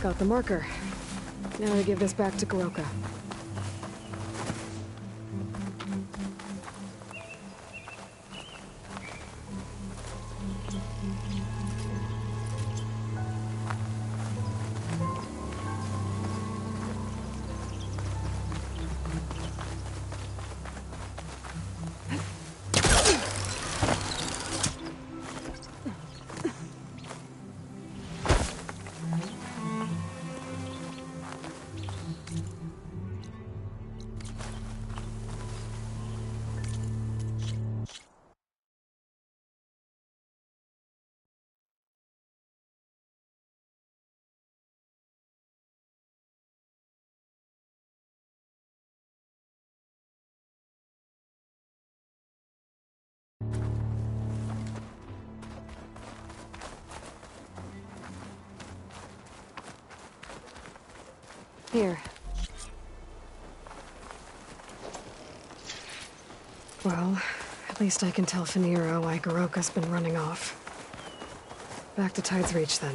Got the marker. Now to give this back to Goroka. Here. Well, at least I can tell Faniro why Goroka's been running off. Back to Tide's Reach, then.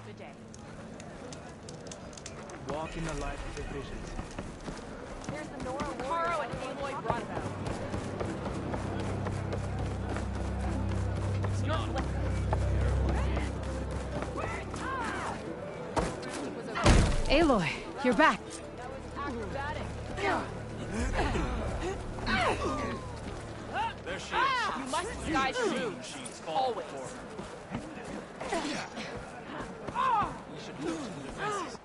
Good day. Walk in the light of your visions. Here's the Nora Caro and Aloy brought about. Aloy, you're back. That was acrobatic. There she is. You must disguise your moves. Always. We should look to the defenses.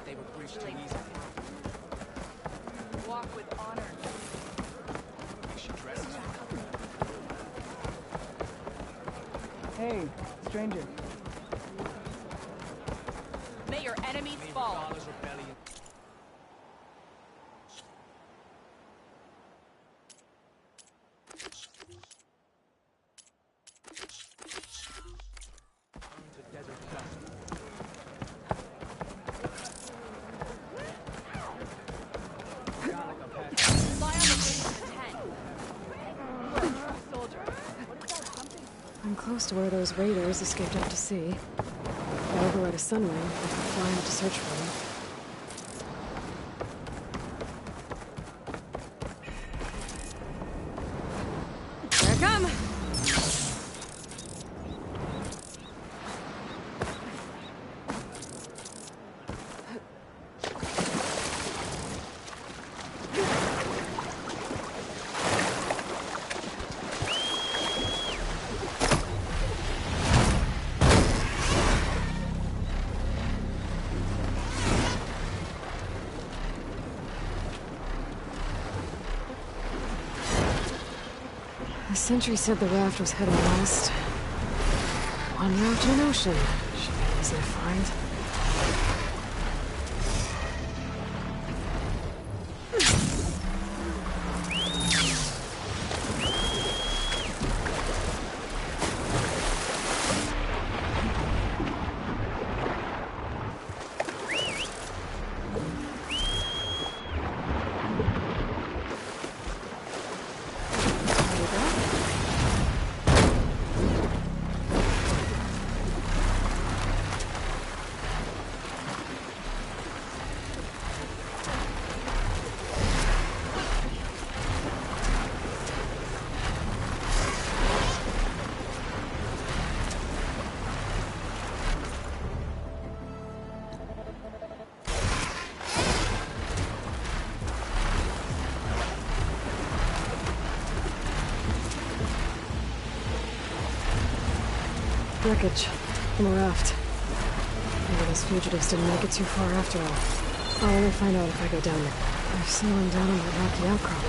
They were breached too easily. Walk with honor. We should dress as Hey, stranger. May your enemies fall. Regardless rebellion. To desert dust. Lie on the wings of the tent. You are a true soldier. I'm close to where those raiders escaped out to sea. They'll go at a sunrise and fly out to search for them. Here I come! The sentry said the raft was heading west. One raft in an ocean. Should be easy to find. Wreckage from a raft. Maybe those fugitives didn't make it too far after all. I'll only find out if I go down there. They're sailing down on that rocky outcrop.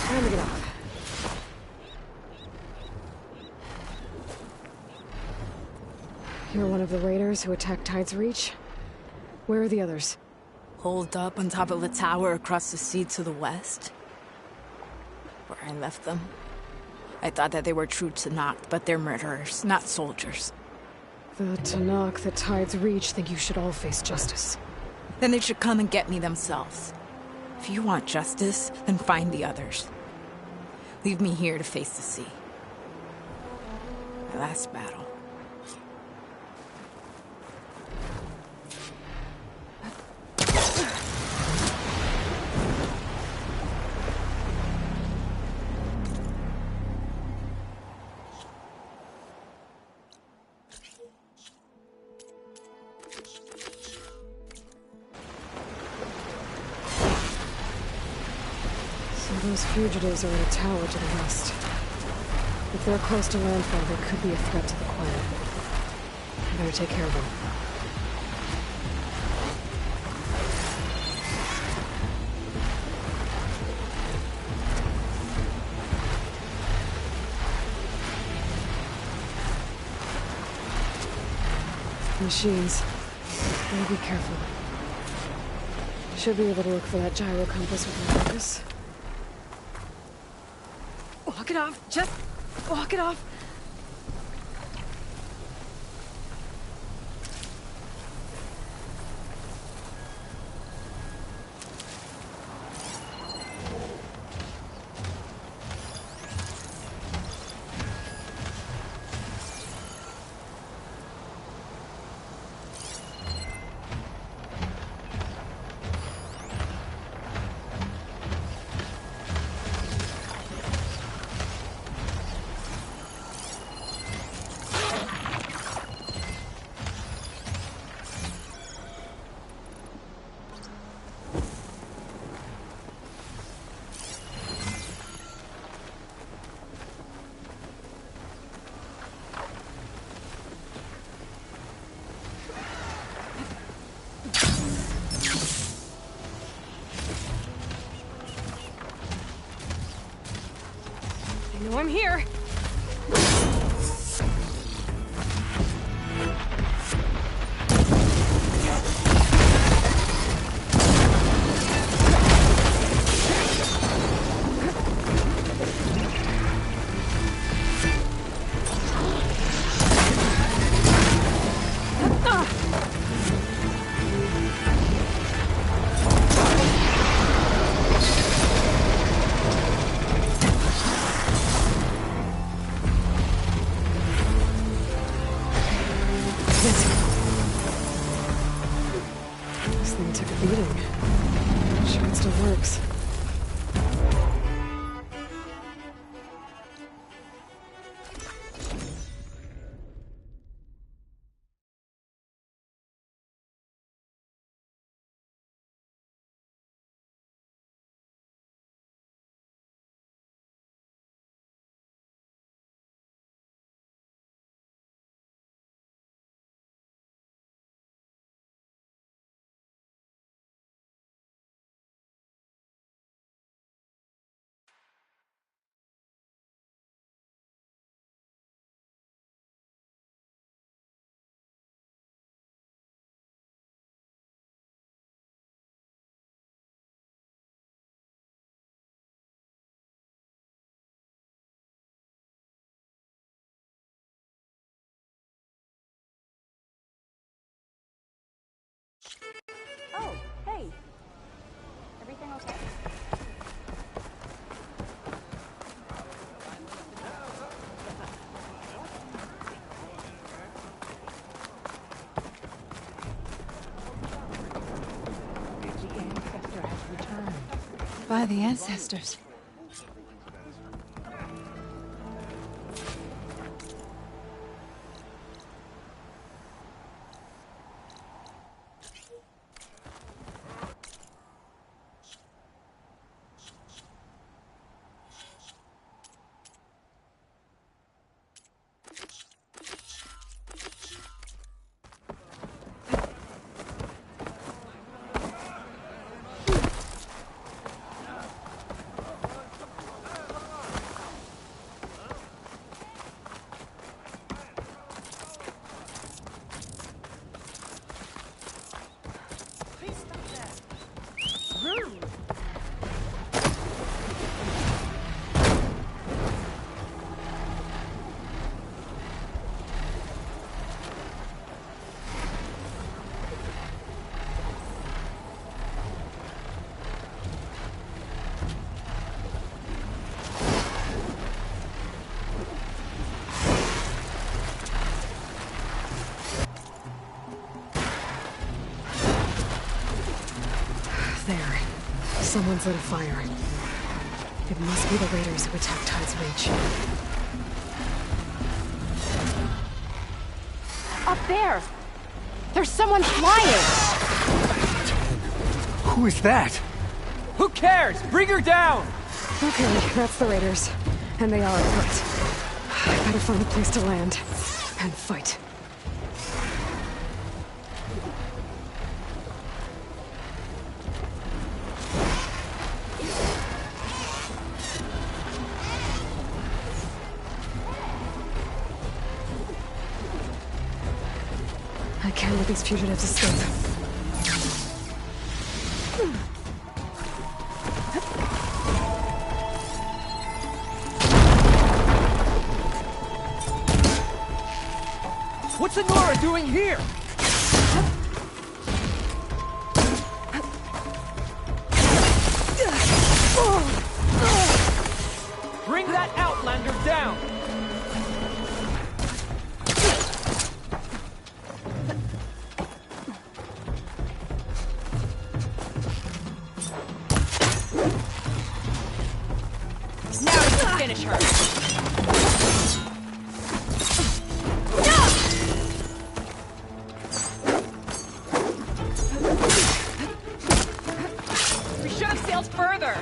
Time to get off. You're one of the raiders who attacked Tide's Reach? Where are the others? Holed up on top of a tower across the sea to the west. Where I left them. I thought that they were true Tanakh, but they're murderers, not soldiers. The Tanakh that Tide's Reach think you should all face justice. Then they should come and get me themselves. If you want justice, then find the others. Leave me here to face the sea. My last battle. Those fugitives are in a tower to the west. If they're close to landfall, they could be a threat to the clan. I better take care of them. Machines. Better be careful. Should be able to look for that gyro compass with my focus. Walk it off! Just walk it off! I know I'm here. This thing took a beating. Sure it still works. The ancestor has returned. By the ancestors. There. Someone's lit a fire. It must be the raiders who attacked Tide's Reach. Up there! There's someone flying! Who is that? Who cares? Bring her down! Okay, that's the raiders. And they are afoot. I better find a place to land. And fight. I can't let these fugitives escape. What's Honora doing here? Bring that Outlander down! Now you can finish her! We should have sailed further!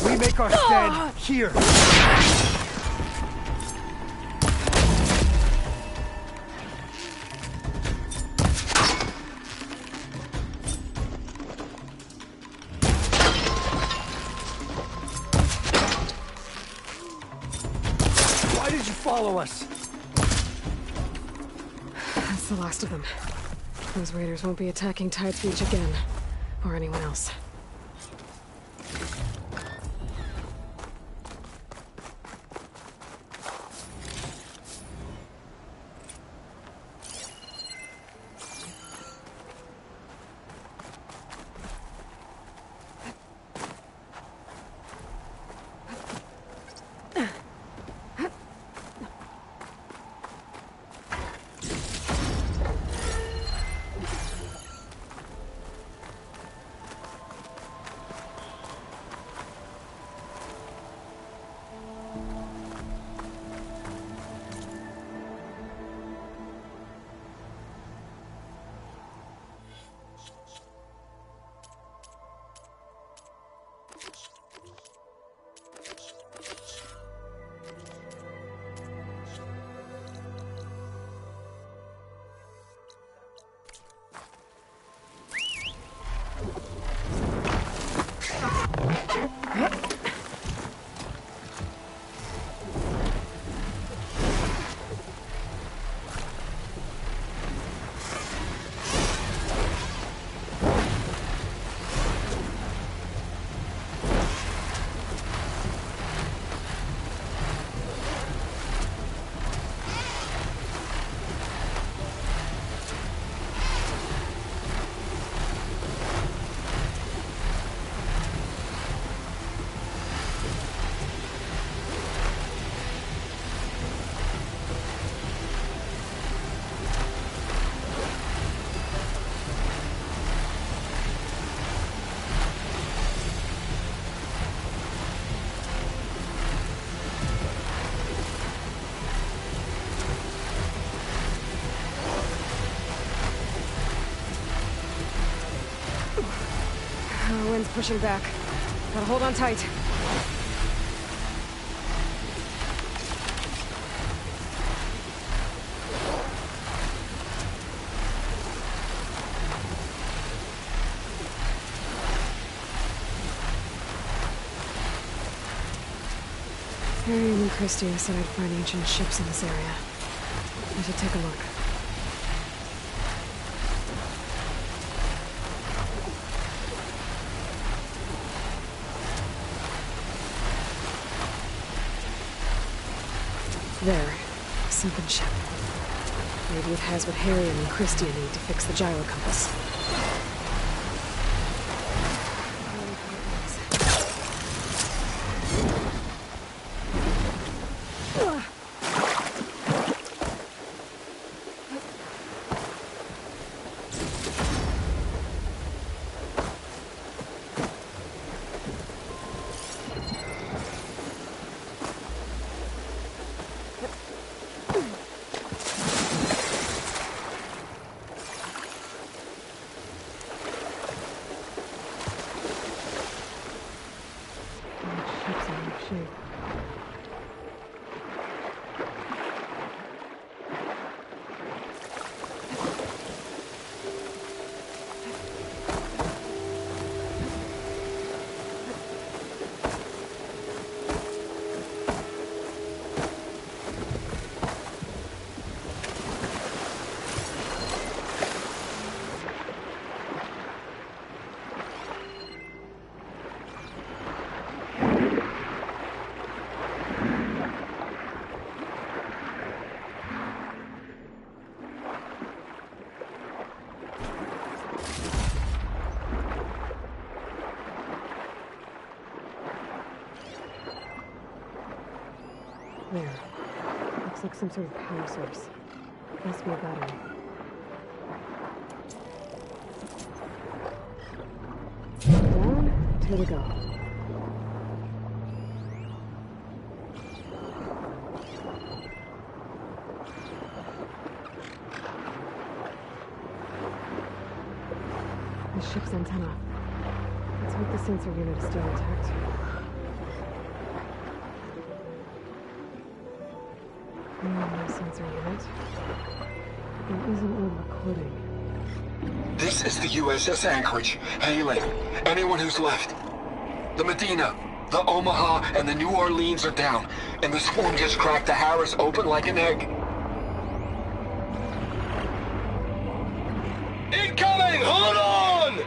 We make our stand here. Why did you follow us? That's the last of them. Those raiders won't be attacking Tide's Reach again. Or anyone else. Sun's pushing back. Gotta hold on tight. Harry and Christie said I'd find ancient ships in this area. I should take a look. There. Sunken ship. Maybe it has what Harry and Christie need to fix the gyro compass. There. Looks like some sort of power source. Must be a battery. Down, 2 to go. The ship's antenna. Let's hope the sensor unit is still intact. No sensor unit. There is an old recording. This is the USS Anchorage. Hailing anyone who's left. The Medina, the Omaha, and the New Orleans are down, and the swarm just cracked the Harris open like an egg. Incoming! Hold on!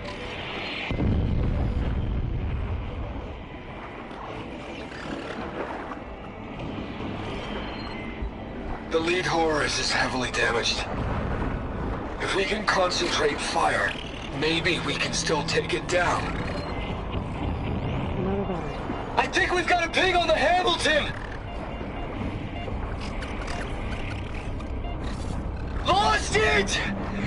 The lead Horus is heavily damaged. If we can concentrate fire, maybe we can still take it down. Another battery. I think we've got a ping on the Hamilton! Lost it!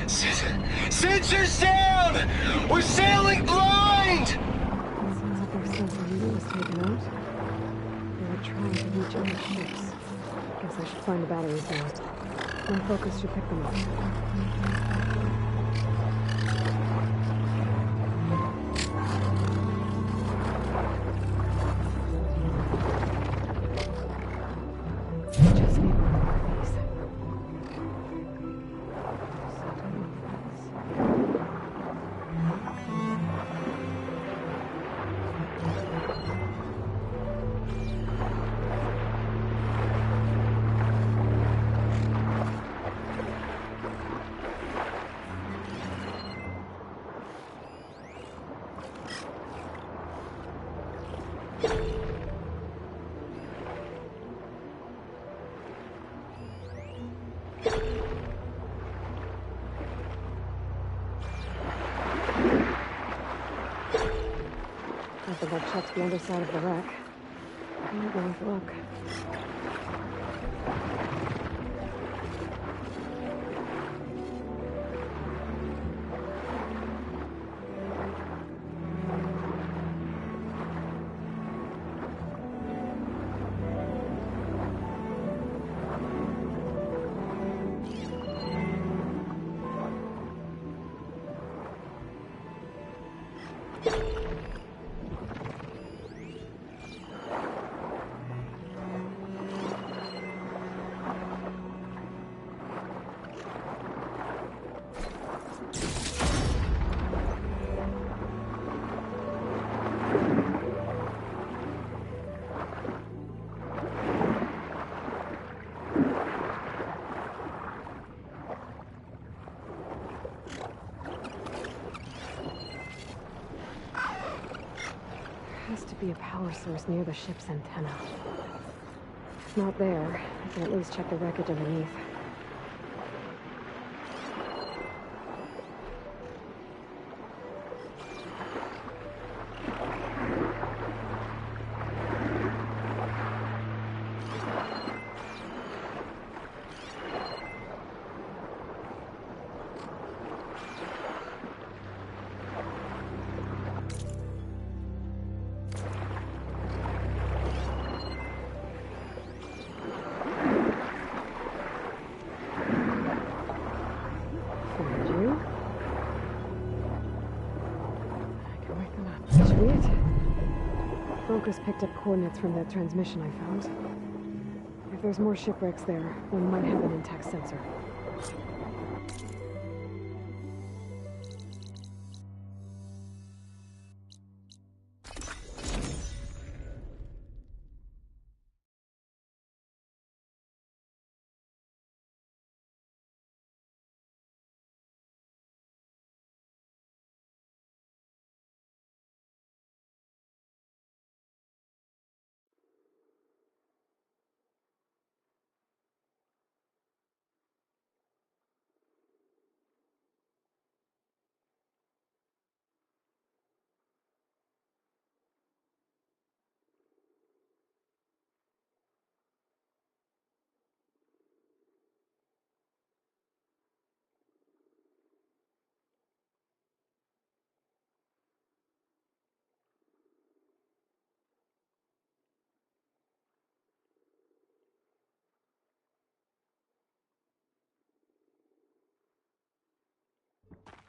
Sensors down! We're sailing blind! It sounds like their sensor unit was taken out. They were trying to reach other ships. Guess I should find the batteries now. One focus should pick them up. Just need one more of these. I think I've checked the underside of the wreck. I'm going to look. might be a power source near the ship's antenna. If not there, I can at least check the wreckage underneath. Focus picked up coordinates from that transmission I found. If there's more shipwrecks there, one might have an intact sensor.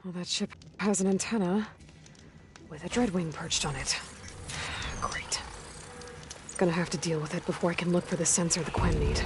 Well, that ship has an antenna with a dreadwing perched on it. Great. Gonna have to deal with it before I can look for the sensor the Quen need.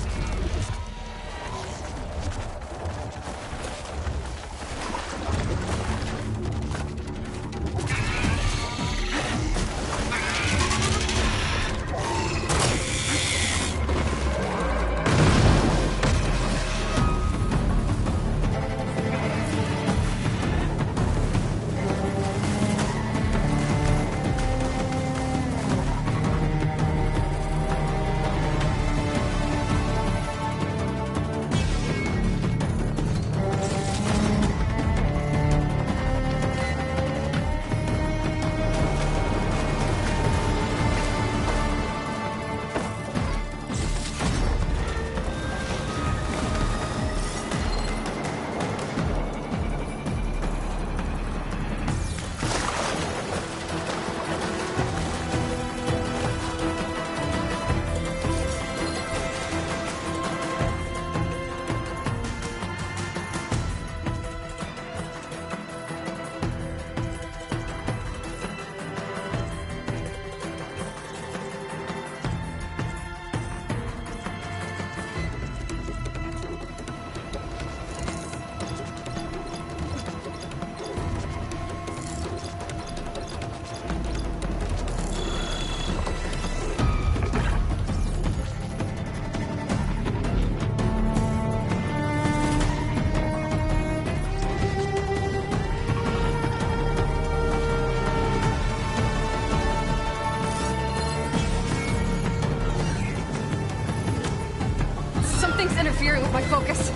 Something's interfering with my focus.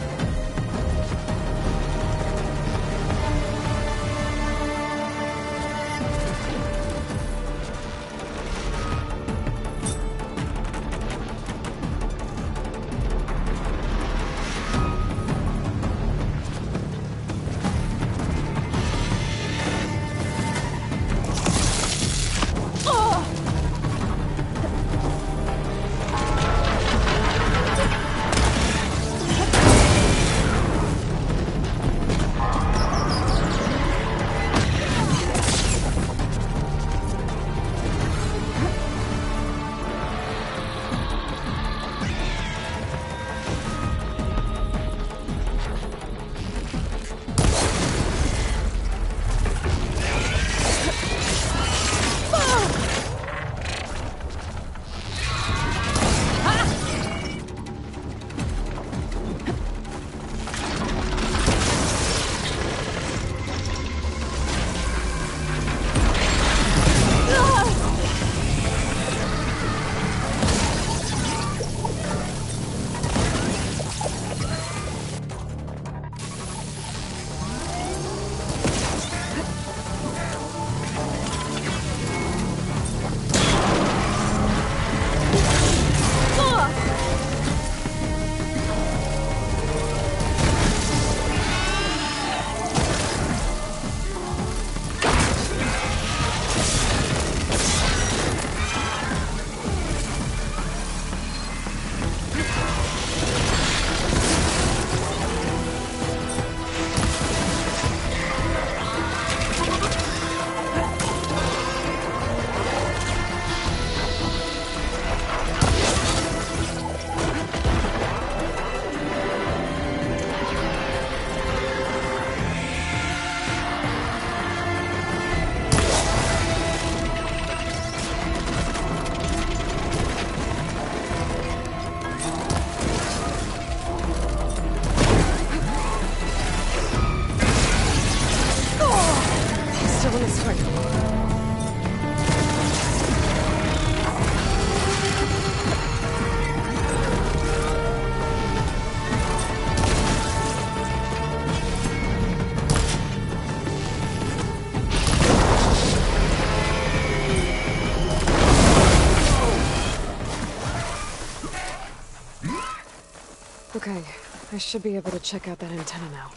I should be able to check out that antenna now.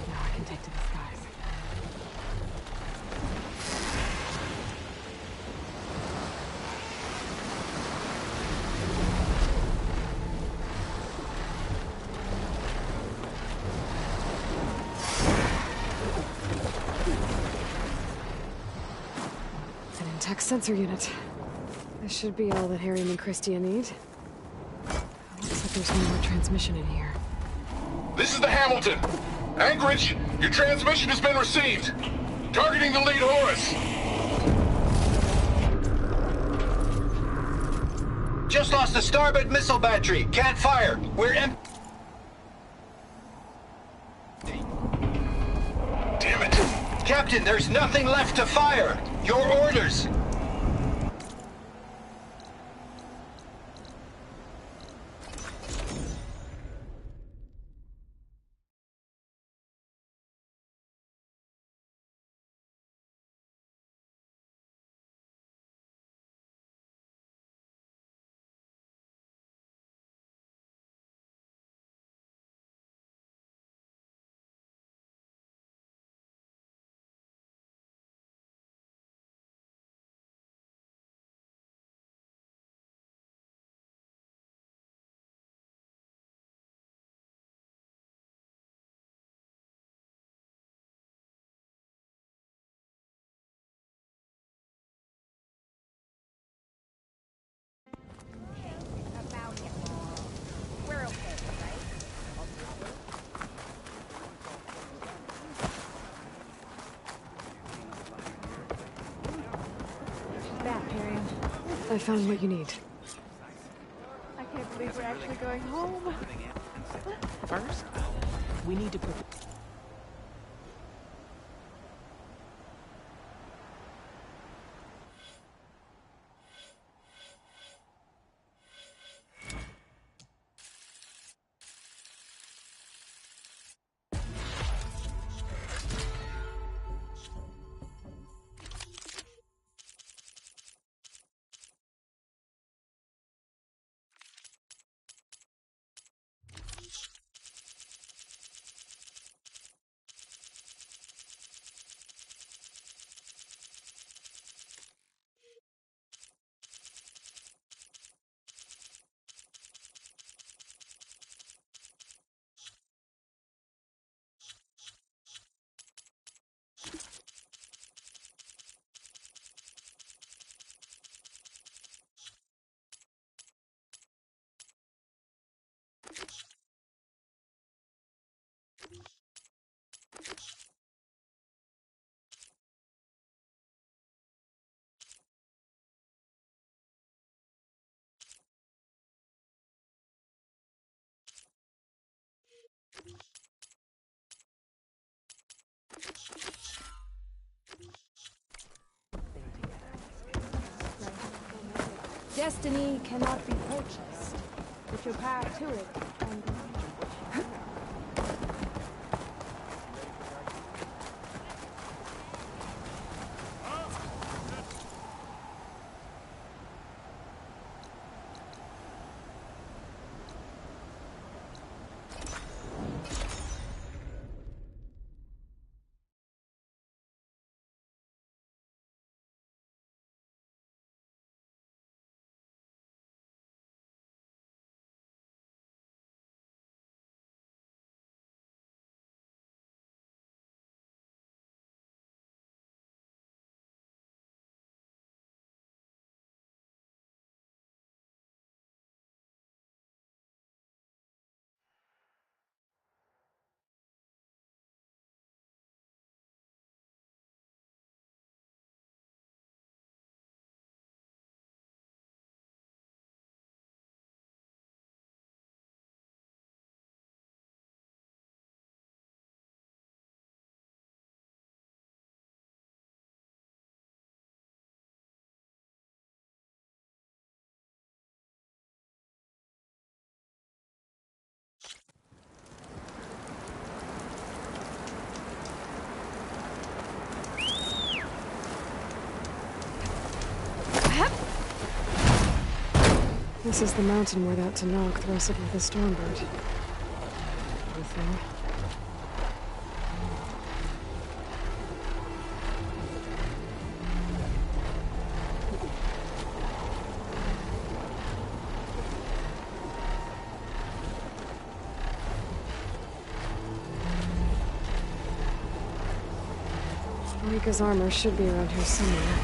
Now I can take to the skies. An intact sensor unit. This should be all that Harriman and Christia need. Looks like there's one more transmission in here. This is the Hamilton. Anchorage, your transmission has been received. Targeting the lead Horus. Just lost the starboard missile battery. Can't fire. We're empty. Damn it. Captain, there's nothing left to fire. Your orders. I found what you need. I can't believe we're actually going home. First, we need to put... Destiny cannot be purchased. Put your path to it and This is the mountain where that Tanakh thrusted with the Stormbird. Poor thing. Rika's armor should be around here somewhere.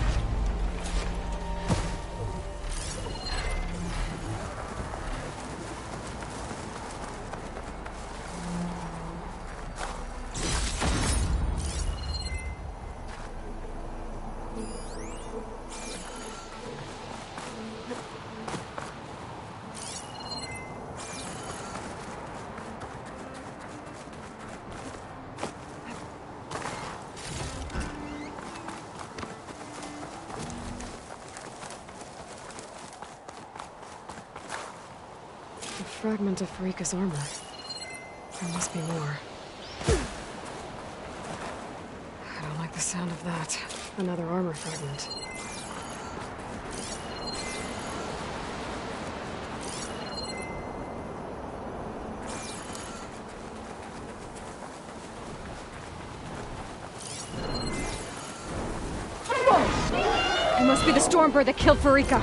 A fragment of Rika's armor. There must be more. I don't like the sound of that. Another armor fragment. It must be the Stormbird that killed Farika.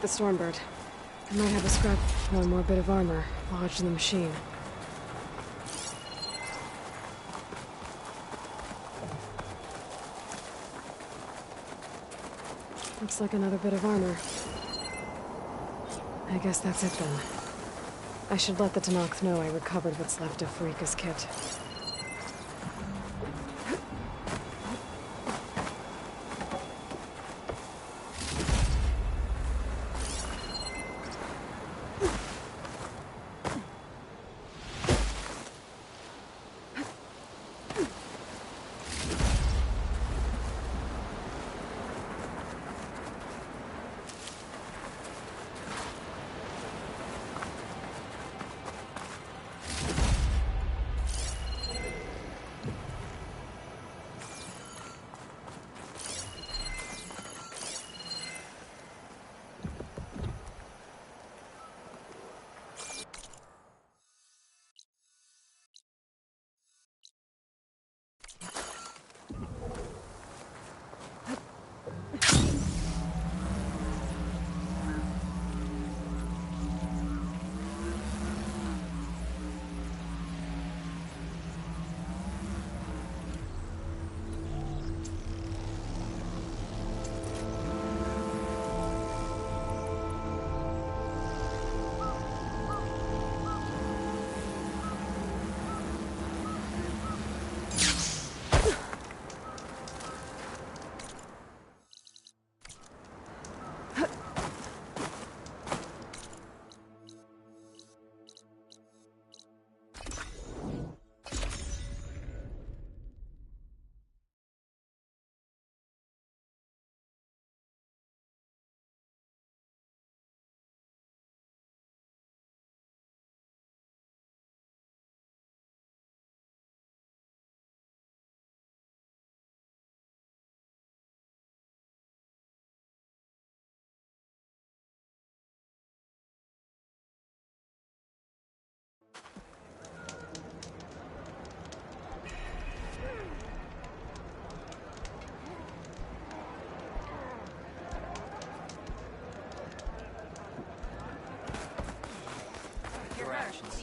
the Stormbird. I might have a scrap, one more bit of armor lodged in the machine. Looks like another bit of armor. I guess that's it then. I should let the Tenakth know I recovered what's left of Farika's kit.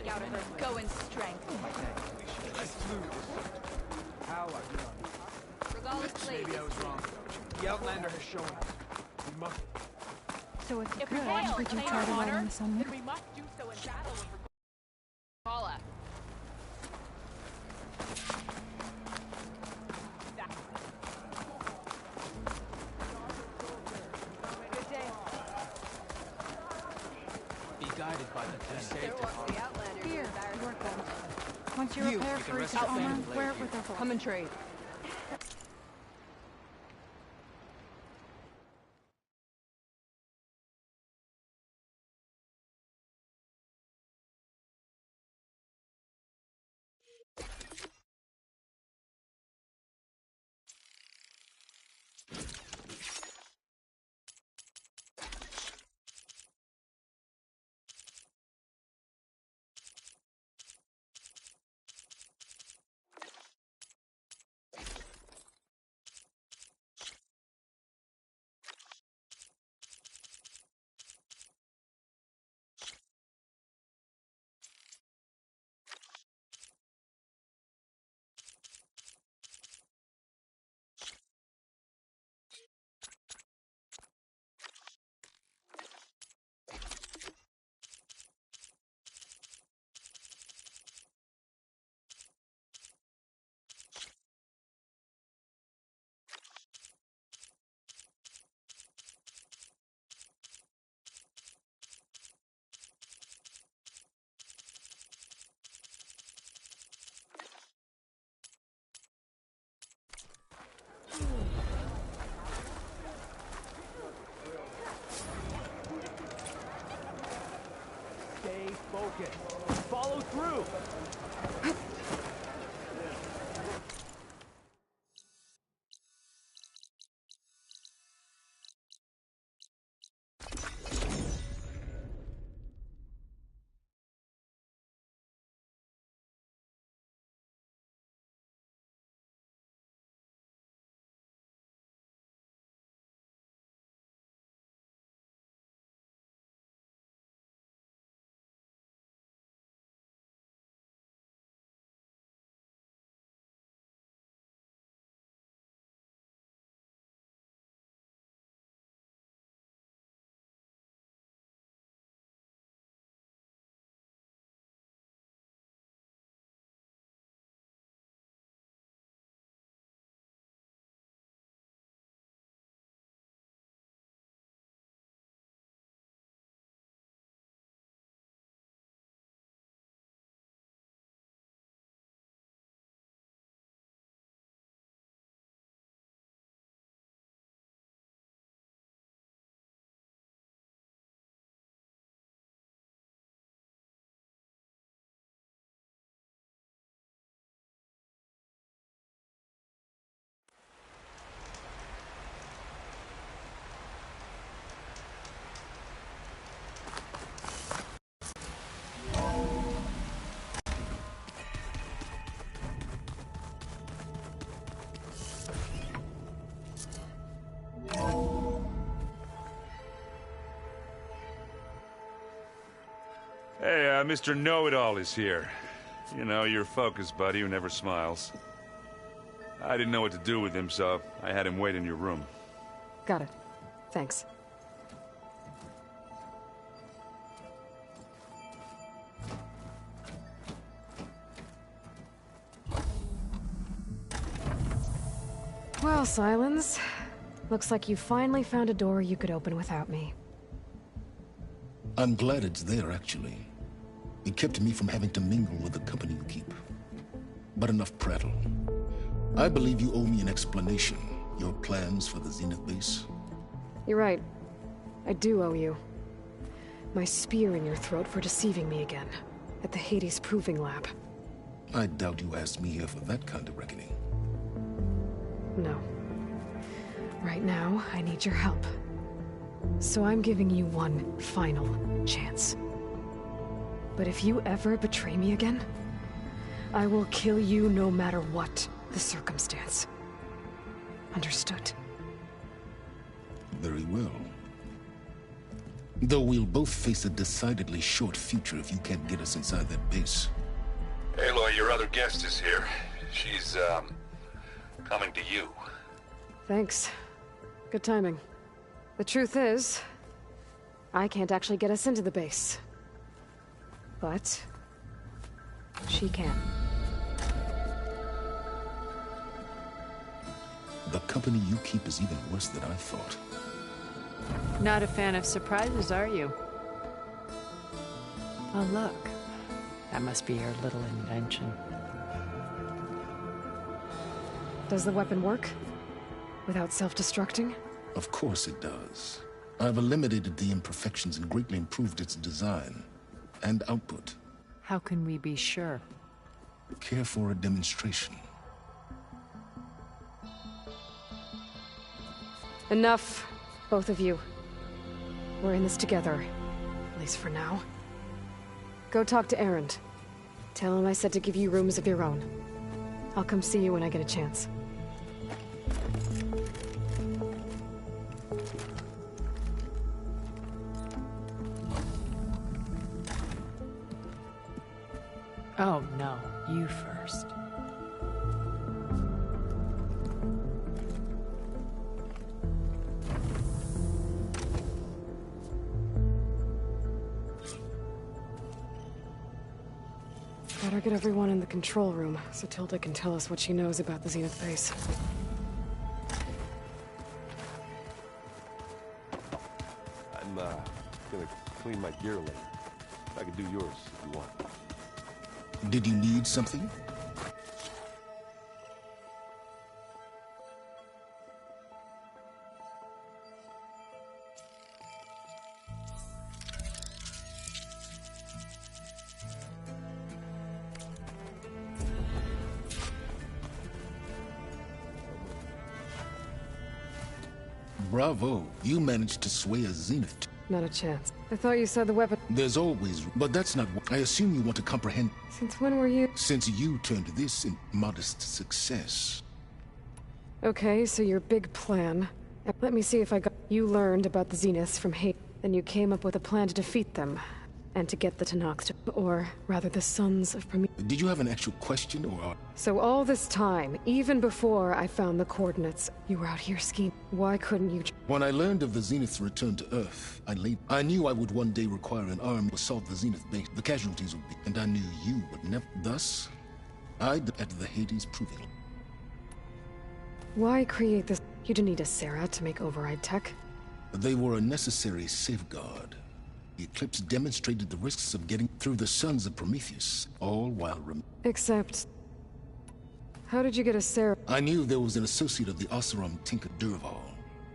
Out of her going strength. How are you? Regardless, Maybe I was wrong. The Outlander has shown us. We must. So it's If good. we fail, Would you claim try to honor, ride in the sunlight? then we must do so in battle with Paula. Good day. Be guided by the crusade. The Outlander. Here, work them. Once you You repair can Farika's rest your armor, hand wear it blade with her Come and trade. Stay focused. Follow through. Hey, Mr. Know-It-All is here. You know, your focus buddy who never smiles. I didn't know what to do with him, so I had him wait in your room. Got it. Thanks. Well, Silence. Looks like you finally found a door you could open without me. I'm glad it's there, actually. It kept me from having to mingle with the company you keep. But enough prattle. I believe you owe me an explanation. Your plans for the Zenith base? You're right. I do owe you. My spear in your throat for deceiving me again. At the Hades Proving Lab. I doubt you asked me here for that kind of reckoning. No. Right now, I need your help. So I'm giving you one final chance. But if you ever betray me again, I will kill you no matter what the circumstance. Understood? Very well. Though we'll both face a decidedly short future if you can't get us inside that base. Aloy, your other guest is here. She's, coming to you. Thanks. Good timing. The truth is, I can't actually get us into the base. But she can. The company you keep is even worse than I thought. Not a fan of surprises, are you? Oh, look. That must be your little invention. Does the weapon work? Without self-destructing? Of course it does. I've eliminated the imperfections and greatly improved its design and output. How can we be sure? Care for a demonstration? Enough, both of you. We're in this together, at least for now. Go talk to Erend. Tell him I said to give you rooms of your own. I'll come see you when I get a chance. Oh, no. You first. Better get everyone in the control room, so Tilda can tell us what she knows about the Zenith base. I'm, gonna clean my gear later. I can do yours if you want. Did you need something? Bravo, you managed to sway a Zenith. Not a chance. I thought you said the weapon... There's always... But that's not what... I assume you want to comprehend... Since when were you... Since you turned this in modest success. Okay, so your big plan... Let me see if I got... You learned about the Zeniths from Hades. Then you came up with a plan to defeat them. And to get the Tenakth to... Or, rather, the Sons of Prometheus. Did you have an actual question, or... So all this time, even before I found the coordinates, you were out here scheming. Why couldn't you... When I learned of the Zenith's return to Earth, I knew I would one day require an army to assault the Zenith base. The casualties would be... And I knew you would never... Thus, I did at the Hades Proving. Why create this... You didn't need a Sarah to make override tech. They were a necessary safeguard. The eclipse demonstrated the risks of getting through the Sons of Prometheus, all while Except... How did you get a Sarah? I knew there was an associate of the Oseram, Tinker Durval,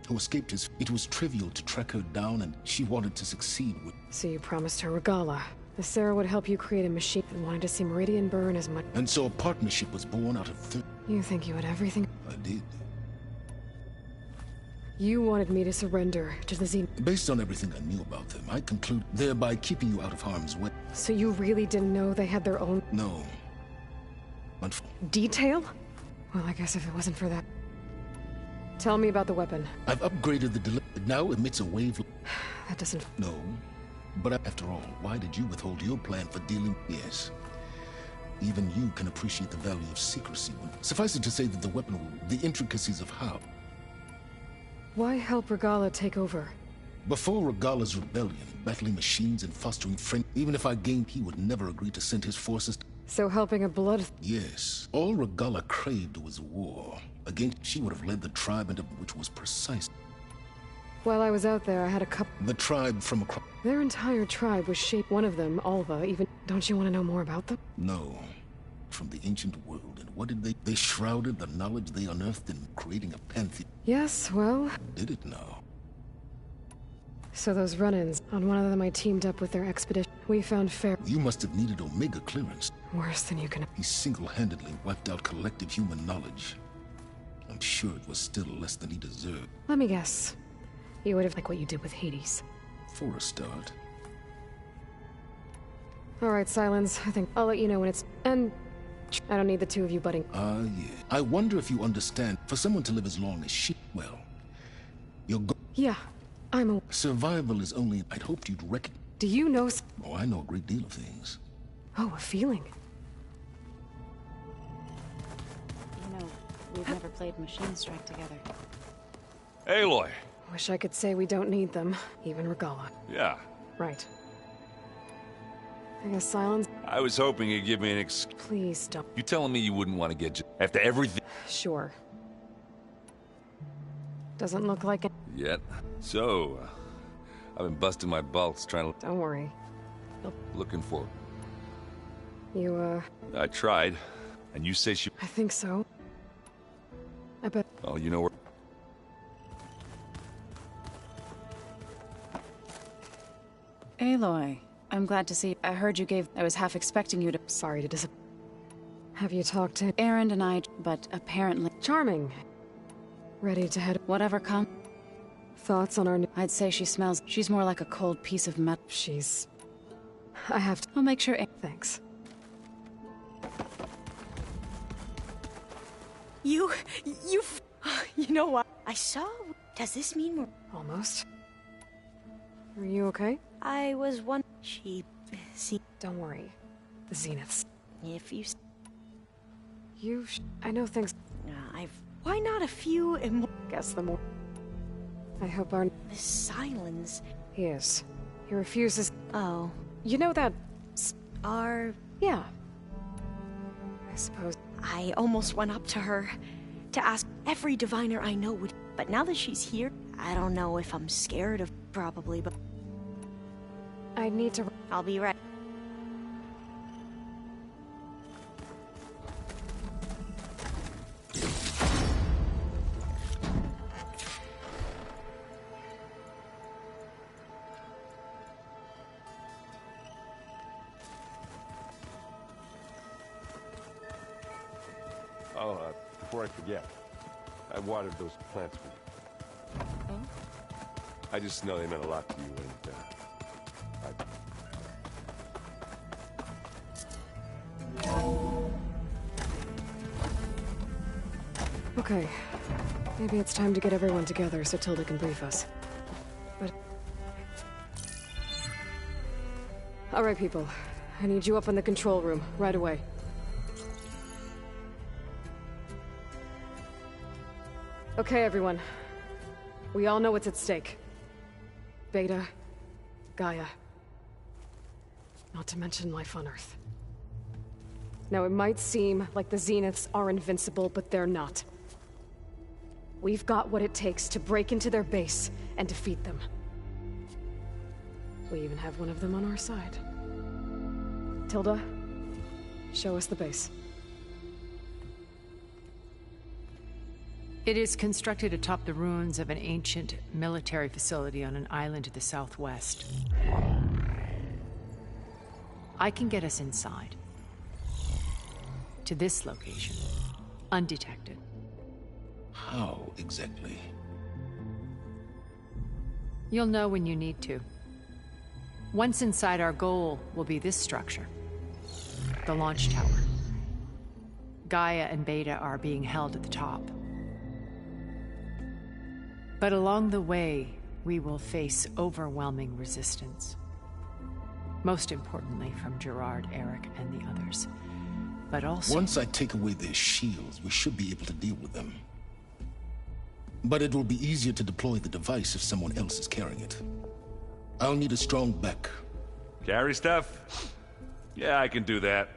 who escaped his... It was trivial to track her down, and she wanted to succeed with... So you promised her Regala. The Sarah would help you create a machine and wanted to see Meridian burn as much... And so a partnership was born out of... You think you had everything? I did. You wanted me to surrender to the Zenith. Based on everything I knew about them, I conclude thereby keeping you out of harm's way. So you really didn't know they had their own... No. Detail? Well, I guess if it wasn't for that... Tell me about the weapon. I've upgraded the it now emits a wave... That doesn't... No. But after all, why did you withhold your plan for dealing? Yes. Even you can appreciate the value of secrecy. Suffice it to say that the weapon, the intricacies of how. Why help Regala take over? Before Regala's rebellion, battling machines and fostering friends, even if I gained, he would never agree to send his forces. So helping a blood... Yes. All Regala craved was war. Against, she would have led the tribe into which was precise. While I was out there, I had a couple... The tribe from across... Their entire tribe was shaped. One of them, Alva, even... Don't you want to know more about them? No. From the ancient world. And what did they... They shrouded the knowledge they unearthed in creating a pantheon. Yes, well... Did it now? So those run-ins, on one of them I teamed up with their expedition. We found fair... You must have needed Omega clearance. Worse than you can... He single-handedly wiped out collective human knowledge. I'm sure it was still less than he deserved. Let me guess. You would have like what you did with Hades. For a start. Alright, Silence. I think I'll let you know when it's... And... I don't need the two of you butting. Yeah. I wonder if you understand, for someone to live as long as she... Well... You're go... Yeah, I'm a... Survival is only... I'd hoped you'd recognize... Do you know... Oh, I know a great deal of things. Oh, a feeling. You know, we've never played Machine Strike together. Aloy! Wish I could say we don't need them, even Regala. Yeah. Right. I guess Silence... I was hoping you'd give me an Please don't. You telling me you wouldn't want to get... After everything... Sure. Doesn't look like it. Yet. So, I've been busting my balls trying to... Don't worry. Looking for... You, I tried. And you say she... I think so. I bet... Oh, you know where... Aloy, I'm glad to see you. I heard you gave... I was half expecting you to... Sorry to disappoint. Have you talked to... Erend and I, but apparently... Charming. Ready to head... Whatever come. Thoughts on our new... I'd say she smells... She's more like a cold piece of metal. She's... I have to... I'll make sure... Thanks. You know what? I saw... Does this mean we're... Almost. Are you okay? I was one... She... See... Don't worry. The Zeniths. If you... I know things... Why not a few and more... Guess the more... I hope our... The Silence... He is. He refuses... Oh. You know that... Our... Yeah. I suppose... I almost went up to her to ask. Every diviner I know would... But now that she's here, I don't know if I'm scared of... Probably, but... I need to... I'll be right. Oh, before I forget, I watered those plants for you. Oh? I just know they meant a lot to you, and, Okay. Maybe it's time to get everyone together so Tilda can brief us. But... Alright, people. I need you up in the control room, right away. Okay, everyone. We all know what's at stake. Beta, Gaia. Not to mention life on Earth. Now, it might seem like the Zeniths are invincible, but they're not. We've got what it takes to break into their base and defeat them. We even have one of them on our side. Tilda, show us the base. It is constructed atop the ruins of an ancient military facility on an island to the southwest. I can get us inside. To this location. Undetected. How exactly? You'll know when you need to. Once inside, our goal will be this structure. The launch tower. Gaia and Beta are being held at the top. But along the way, we will face overwhelming resistance. Most importantly from Gerard, Eric, and the others. But also... Once I take away their shields, we should be able to deal with them. But it will be easier to deploy the device if someone else is carrying it. I'll need a strong back. Carry stuff? Yeah, I can do that.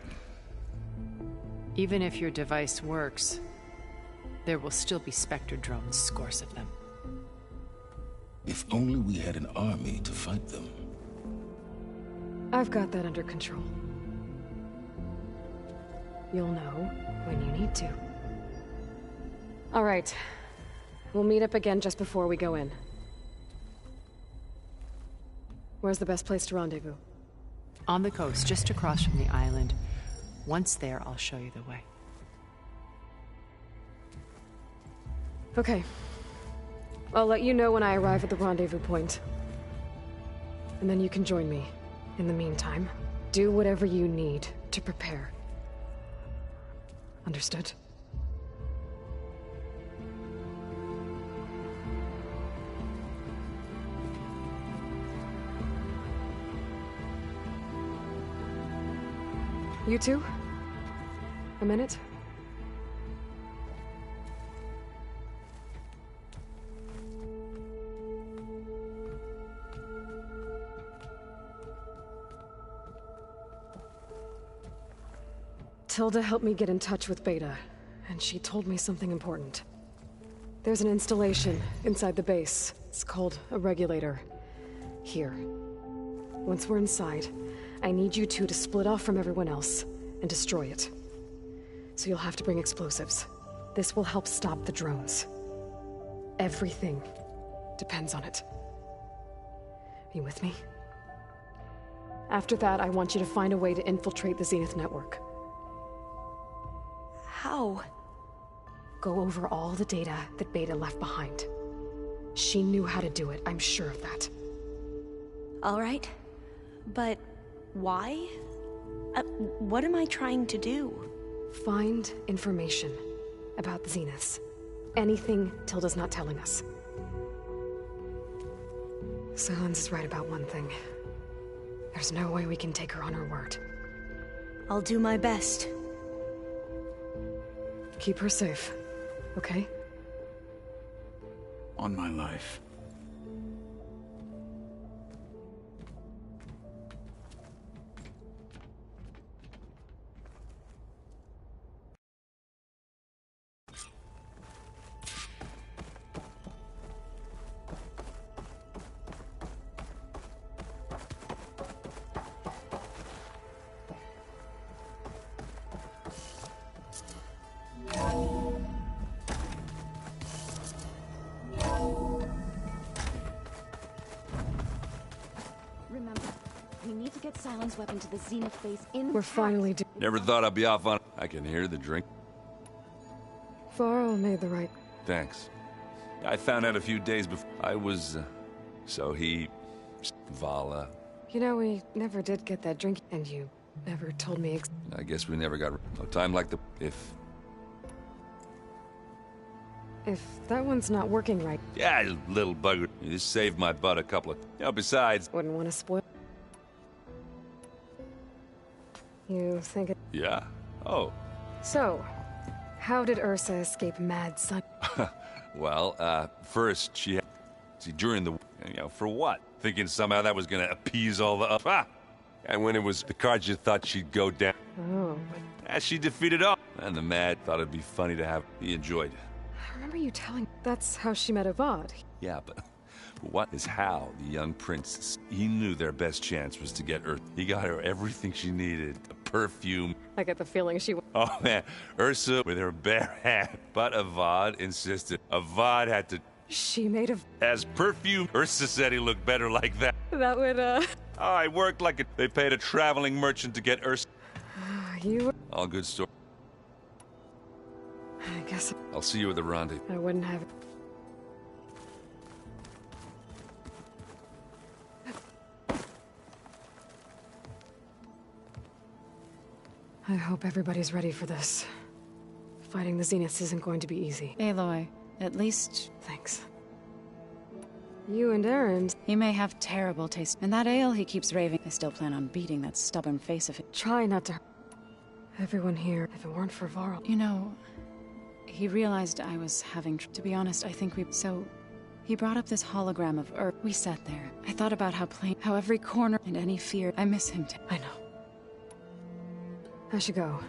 Even if your device works, there will still be Spectre drones, scores of them. If only we had an army to fight them. I've got that under control. You'll know when you need to. All right. We'll meet up again just before we go in. Where's the best place to rendezvous? On the coast, just across from the island. Once there, I'll show you the way. Okay. I'll let you know when I arrive at the rendezvous point. And then you can join me. In the meantime, do whatever you need to prepare. Understood? You two? A minute? Tilda helped me get in touch with Beta, and she told me something important. There's an installation inside the base. It's called a regulator. Here. Once we're inside, I need you two to split off from everyone else and destroy it. So you'll have to bring explosives. This will help stop the drones. Everything depends on it. Are you with me? After that, I want you to find a way to infiltrate the Zenith network. How? Go over all the data that Beta left behind. She knew how to do it, I'm sure of that. All right. But why? What am I trying to do? Find information about the Zeniths. Anything Tilda's not telling us. Silence is right about one thing. There's no way we can take her on her word. I'll do my best. Keep her safe, okay? On my life. Remember, we need to get Silence weapon to the Zenith base in. We're finally Never thought I'd be off on... I can hear the drink. Varl made the right... Thanks. I found out a few days before. I was... so he... Vala. You know, we never did get that drink, and you never told me I guess we never got... No time like the... If that one's not working right... Yeah, you little bugger. You just saved my butt a couple of... You know, besides... Wouldn't want to spoil... You think it... Yeah? Oh. So, how did Ursa escape Mad Sun? Well, first she had... See, during the... You know, for what? Thinking somehow that was gonna appease all the... And when it was the cards you thought she'd go down... Oh. As she defeated all... And the Mad thought it'd be funny to have... He enjoyed. I remember you telling... That's how she met Avad. Yeah, but... What is how the young prince... He knew their best chance was to get Ursa. He got her everything she needed. The perfume... I get the feeling she... Oh, man. Ursa with her bare hand. But Avad insisted. Avad had to... She made a... As perfume, Ursa said he looked better like that. That would, Oh, I worked like They paid a traveling merchant to get Ursa. You... All good story. I guess... I'll see you at the rendezvous. I wouldn't have... I hope everybody's ready for this. Fighting the Zeniths isn't going to be easy. Aloy, at least... Thanks. You and Aaron. He may have terrible taste. And that ale he keeps raving. I still plan on beating that stubborn face of it. Try not to. Everyone here, if it weren't for Varl. You know, he realized I was having. To be honest, I think we. So. He brought up this hologram of Earth. We sat there. I thought about how every corner and any fear. I miss him. I know. I should go.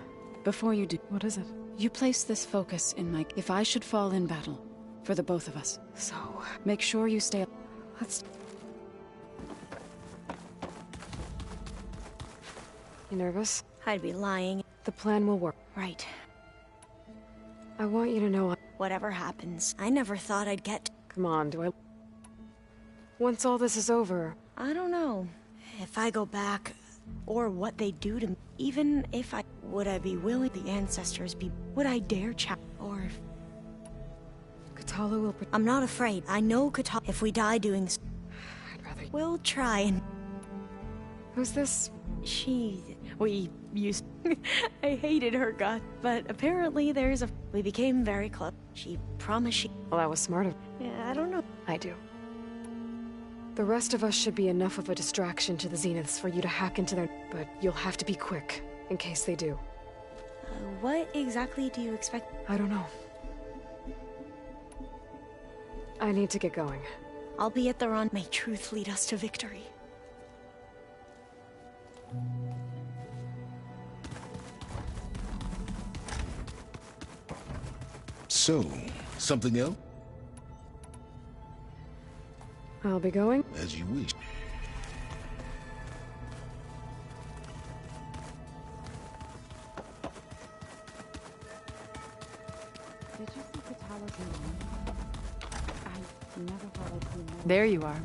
Before you do. What is it? You place this focus in my. If I should fall in battle, for the both of us. So. Make sure you stay. Let's. You nervous? I'd be lying. The plan will work. Right. I want you to know. Whatever happens, I never thought I'd get. Come on, do I? Once all this is over. I don't know. If I go back, or what they do to me, even if I. Would I be willing? The ancestors be. Would I dare chat? Or. Katala will. I'm not afraid. I know Katala. If we die doing. I'd rather. We'll try and. Who's this? We used. I hated her gut, but apparently there's a. We became very close. She promised she. Well, I was smart of. Yeah, I don't know. I do. The rest of us should be enough of a distraction to the Zeniths for you to hack into their. But you'll have to be quick, in case they do. What exactly do you expect? I don't know. I need to get going. I'll be at the run. May truth lead us to victory. So, something else? I'll be going. As you wish. Did you see Katala's alarm? I never thought I'd see more. There you are.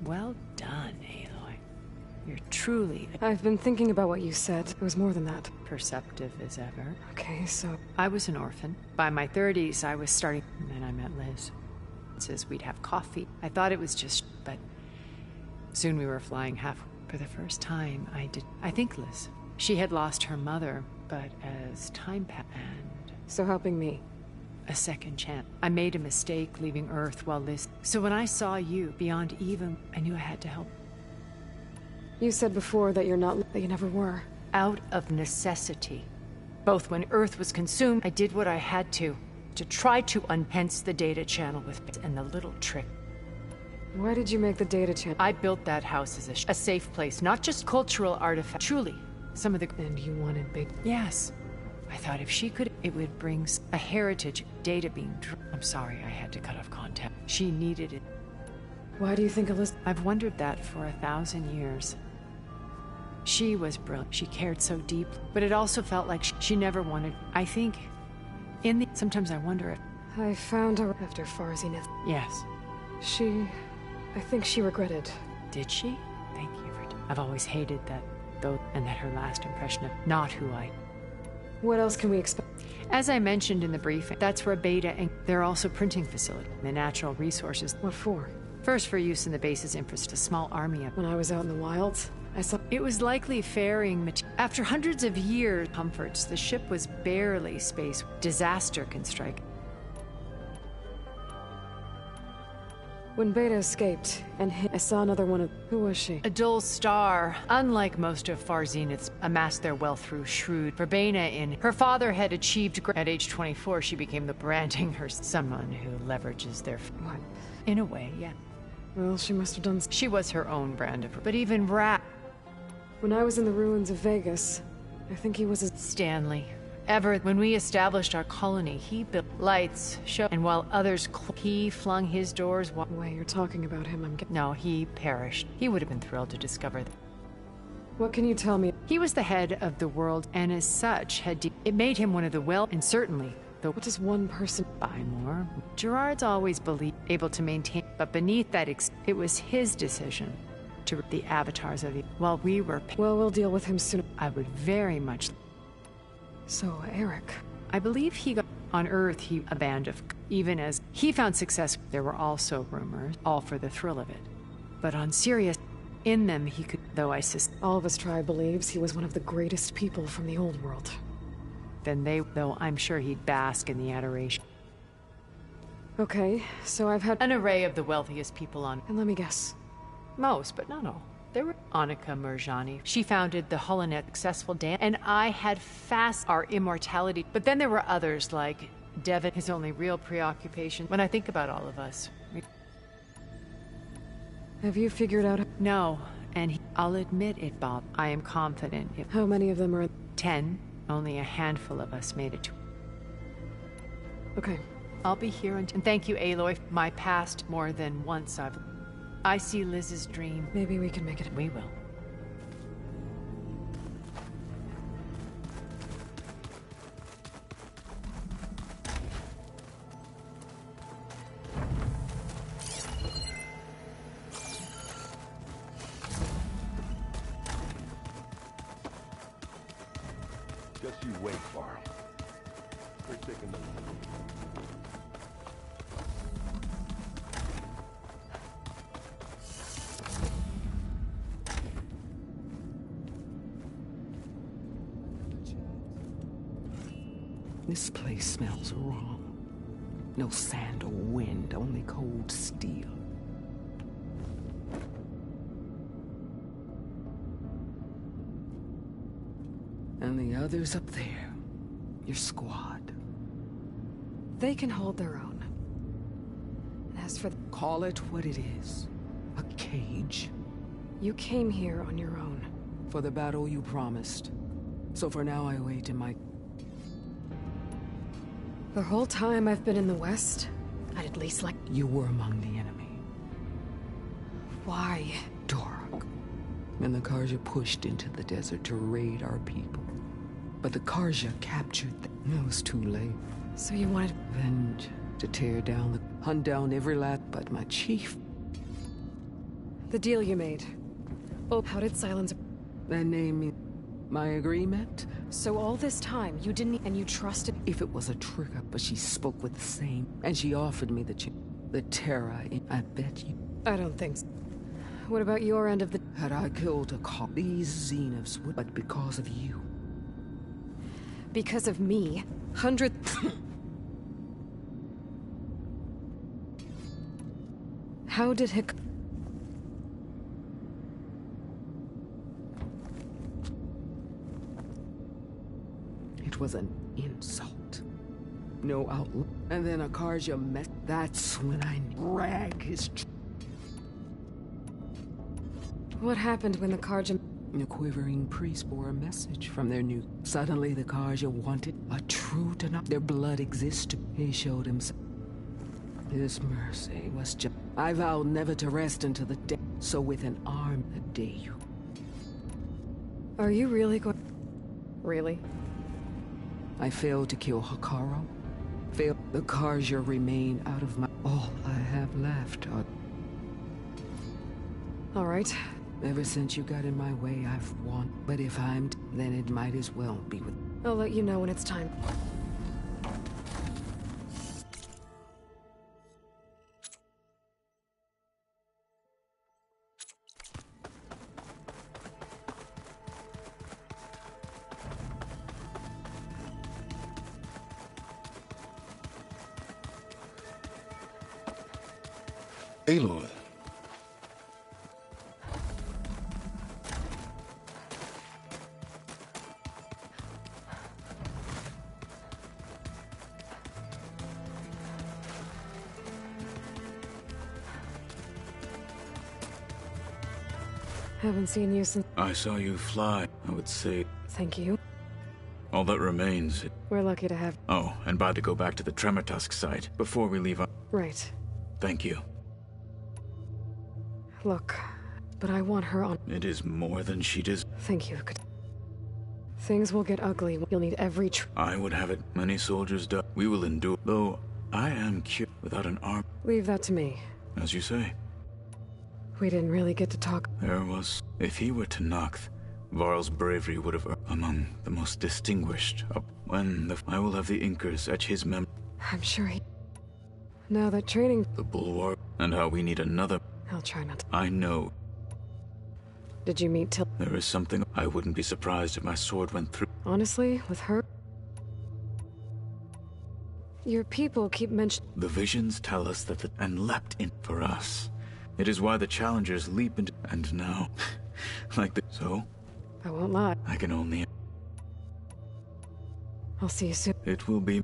Well done, Aloy. You're truly I've been thinking about what you said. It was more than that. perceptive as ever. Okay, so... I was an orphan. By my 30s, I was starting... And then I met Liz. It says we'd have coffee. I thought it was just... But soon we were flying half... For the first time, I think Liz. She had lost her mother, but as time passed and... So helping me. A second chance. I made a mistake leaving Earth while Liz... So when I saw you, beyond even, I knew I had to help. You said before that you're not... that you never were. Out of necessity. Both when Earth was consumed, I did what I had to try to unhence the data channel with and the little trick. Why did you make the data channel? I built that house as a safe place, not just cultural artifact. Truly, some of the... And you wanted big... Yes. I thought if she could, it would bring a heritage data being... I'm sorry I had to cut off contact. She needed it. Why do you think Elizabeth... I've wondered that for 1,000 years. She was brilliant. She cared so deeply. But it also felt like she never wanted... I think... Sometimes I wonder if... I found her after Farzineth. Yes. I think she regretted. Did she? Thank you for... I've always hated that, though, and that her last impression of not who I... What else can we expect? As I mentioned in the briefing, that's where Beta and... They're also printing facility. The natural resources... What for? First for use in the base's infrastructure, a small army of... When I was out in the wilds, I saw... It was likely ferrying material. After hundreds of years comforts, the ship was barely space. Disaster can strike. When Beta escaped and hit, I saw another one of... Who was she? A dull star. Unlike most of Farzineth's, amassed their wealth through shrewd. Verbena in... Her father had achieved... At age 24, she became the branding her... Someone who leverages their... What? In a way, yeah. Well, she must have done... She was her own brand of... But even When I was in the ruins of Vegas, I think he was a... Stanley. When we established our colony, he built lights, and while others... He flung his doors... Wait, you're talking about him, I'm getting... No, he perished. He would have been thrilled to discover that. What can you tell me? He was the head of the world, and as such, it made him one of the and certainly... What does one person... Buy more? Gerard's always believed, able to maintain... But beneath that, it was his decision to the avatars of the... While we were... Well, we'll deal with him soon. I would very much... So, Eric... I believe he got... On Earth, a band of... Even as he found success, there were also rumors, all for the thrill of it. But on Sirius, in them he could... Though All of his tribe believes he was one of the greatest people from the old world. Then though I'm sure he'd bask in the adoration. Okay, so I've had an array of the wealthiest people on... And let me guess. Most, but not all. There were Annika Merjani. She founded the Holonet successful dance, and I had fast our immortality. But then there were others like Devin, his only real preoccupation. When I think about all of us... Have you figured out... No, and I'll admit it, Bob. I am confident if... How many of them are... 10. Only a handful of us made it to... Okay. I'll be here and thank you, Aloy. My past more than once I see Liz's dream. Maybe we can make it. We will. Just you wait, Varl. We're taking the... This place smells wrong. No sand or wind, only cold steel. And the others up there, your squad. They can hold their own. As for... Call it what it is. A cage. You came here on your own. For the battle you promised. So for now I wait in my... The whole time I've been in the West, I'd at least like... You were among the enemy. Why? Dark. And the Karja pushed into the desert to raid our people. But the Karja captured them. It was too late. So you wanted... Venge. To tear down hunt down every last... But my chief... The deal you made. Oh, how did Silence... That name... My agreement? So all this time, you didn't... And you trusted... If it was a trick, but she spoke with the same. And she offered me the terror. I bet you... I don't think so. What about your end of the... Had I killed a cop, these Xenofs would... But because of you. Because of me, hundreds... How did Hick... It was an insult. No outlook. And then a Karja met. That's when I drag his... What happened when the Karja... A quivering priest bore a message from their new... Suddenly the Karja wanted a true to not... Their blood existed. He showed himself. His mercy was just... I vowed never to rest until the day. So with an arm, the day you... Are you really going... Really? I failed to kill Hikaru. Failed. The Karja remain out of my... All I have left are... All right. Ever since you got in my way, I've won. But if I'm... then it might as well be with... I'll let you know when it's time. Aloy. Haven't seen you since... I saw you fly, I would say. Thank you. All that remains... We're lucky to have... Oh, and by to go back to the Tremortusk site before we leave... Right. Thank you. Look, but I want her on... It is more than she does. Thank you. Things will get ugly. You'll need every... I would have it. Many soldiers die. We will endure. Though, I am cured without an arm. Leave that to me. As you say. We didn't really get to talk. There was... If he were to Noct, Varl's bravery would have... Among the most distinguished. When the... I will have the Inkers etch his mem... I'm sure he... Now that training... The Bulwark. And how we need another... I'll try not to... I know. Did you meet Till... There is something... I wouldn't be surprised if my sword went through... Honestly, with her... Your people keep mentioning... The visions tell us that and leapt in for us. It is why the challengers leap into... And now, like the... So? I won't lie. I can only... I'll see you soon. It will be...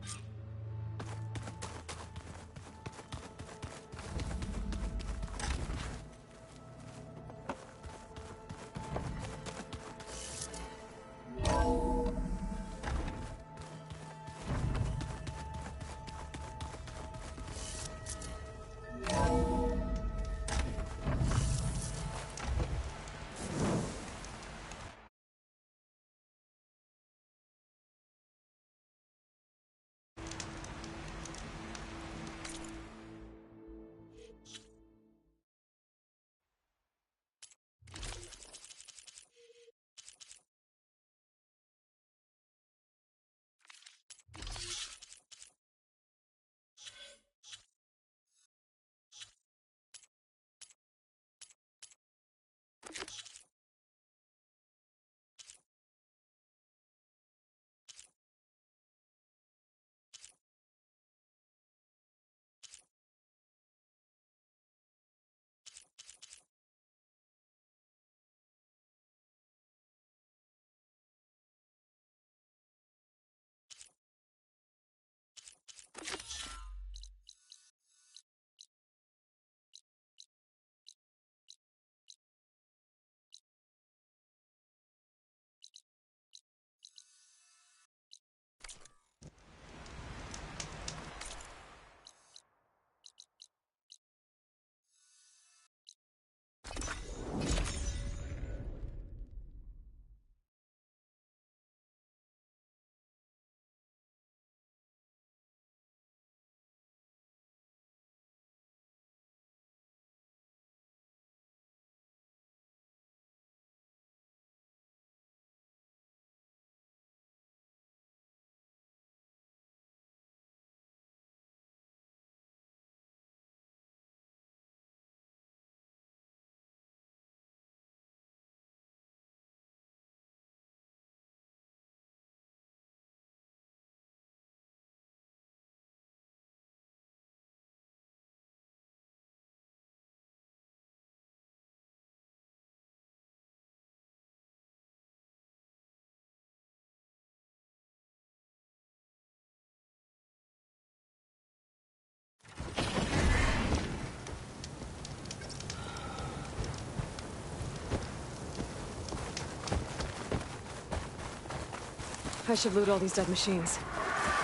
I should loot all these dead machines.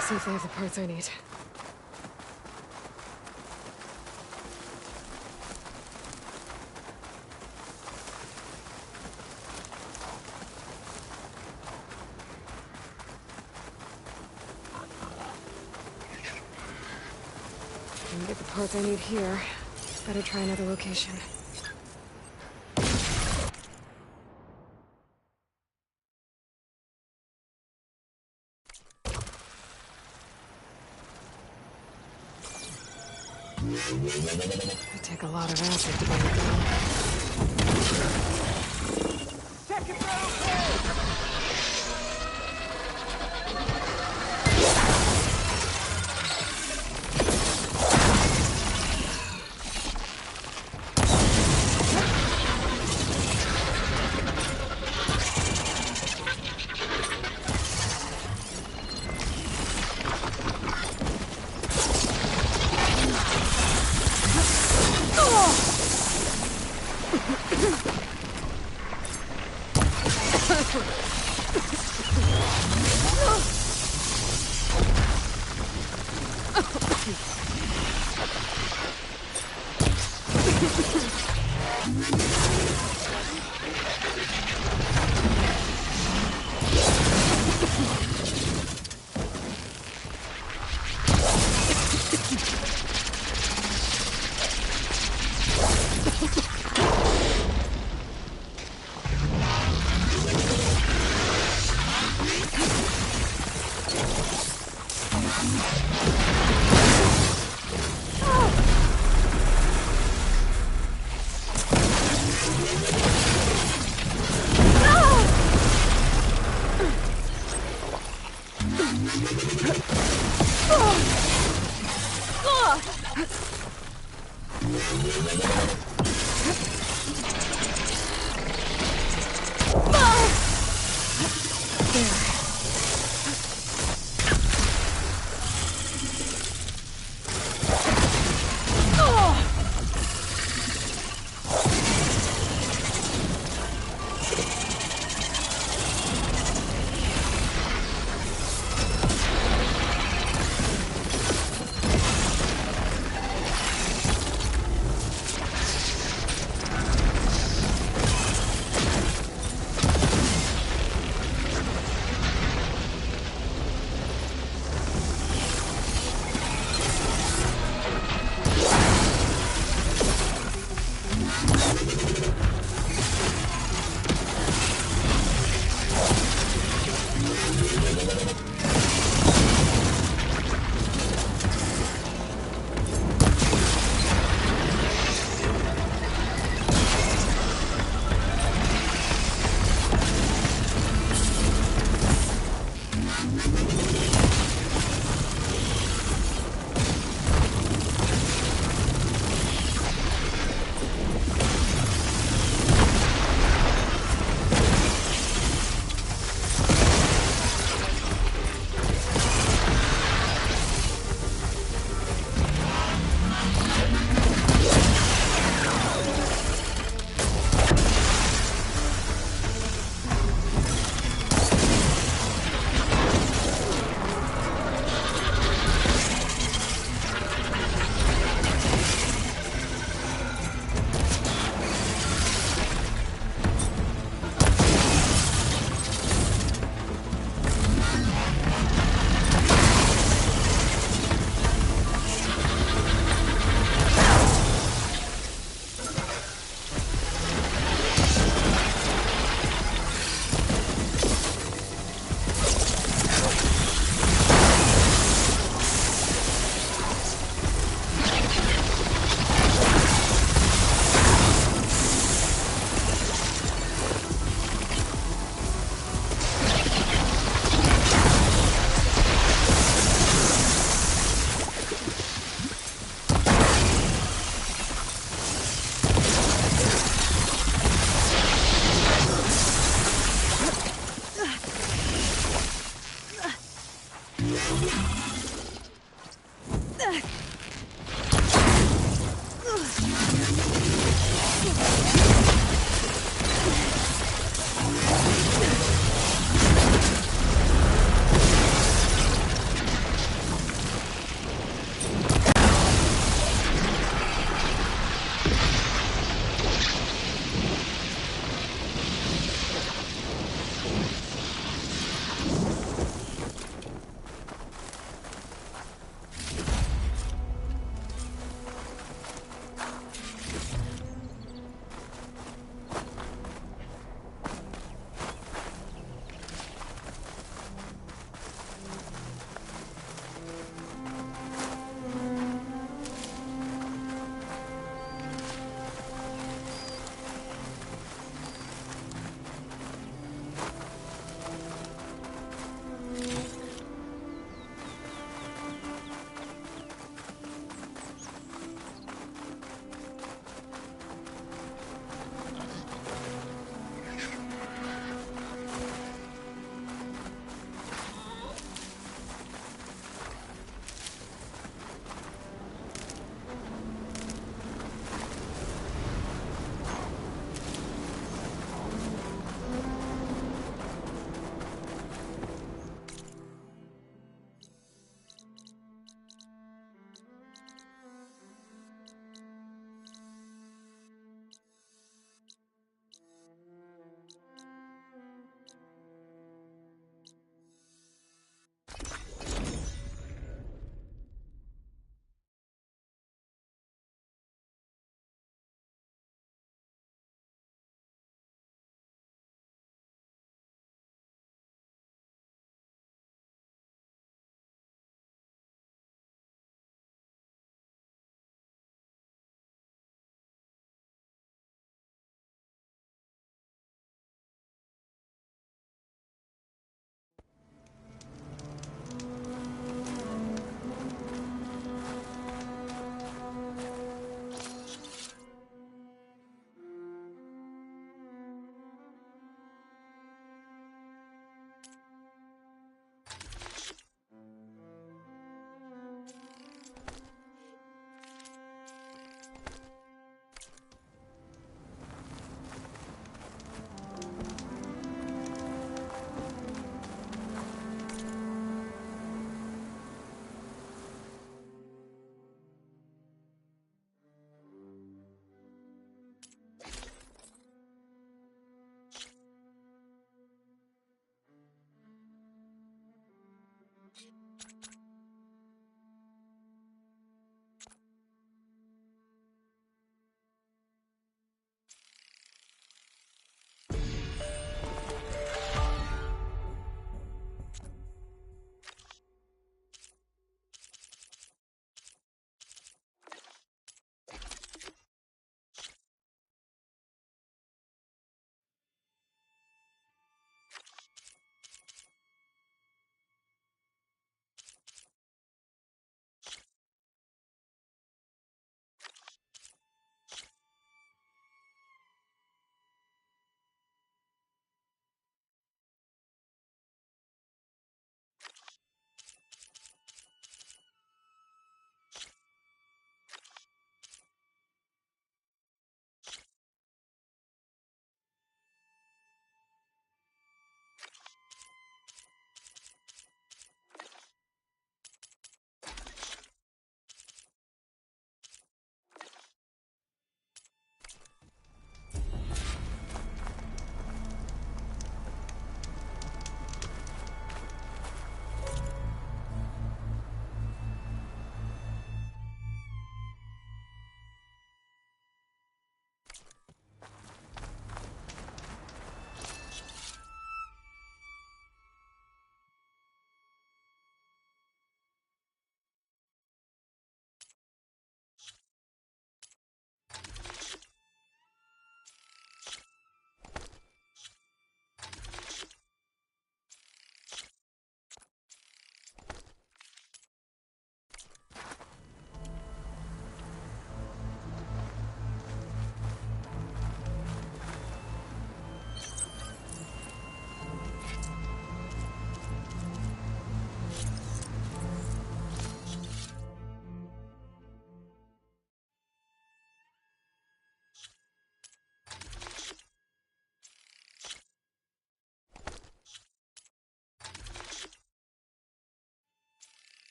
See if they have the parts I need. Didn't get the parts I need here. Better try another location. It'd take a lot of acid to get it done.